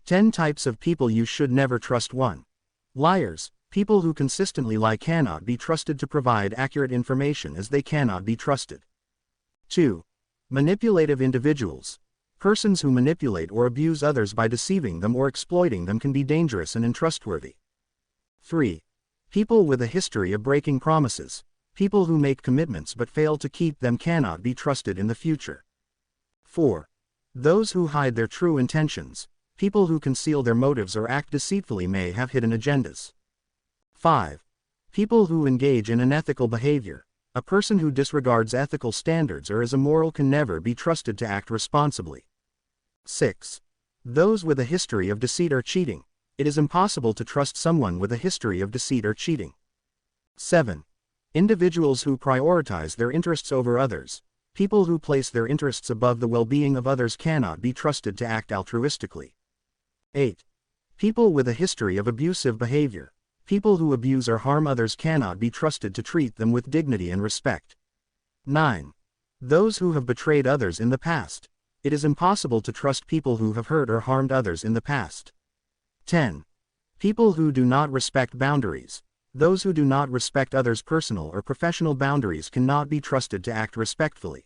10 types of people you should never trust. 1. Liars. People who consistently lie cannot be trusted to provide accurate information as they cannot be trusted. 2. Manipulative individuals. Persons who manipulate or abuse others by deceiving them or exploiting them can be dangerous and untrustworthy. 3. People with a history of breaking promises. People who make commitments but fail to keep them cannot be trusted in the future. 4. Those who hide their true intentions. People who conceal their motives or act deceitfully may have hidden agendas. 5. People who engage in unethical behavior. A person who disregards ethical standards or is immoral can never be trusted to act responsibly. 6. Those with a history of deceit or cheating. It is impossible to trust someone with a history of deceit or cheating. 7. Individuals who prioritize their interests over others. People who place their interests above the well-being of others cannot be trusted to act altruistically. 8. People with a history of abusive behavior. People who abuse or harm others cannot be trusted to treat them with dignity and respect. 9. Those who have betrayed others in the past. It is impossible to trust people who have hurt or harmed others in the past. 10. People who do not respect boundaries. Those who do not respect others' personal or professional boundaries cannot be trusted to act respectfully.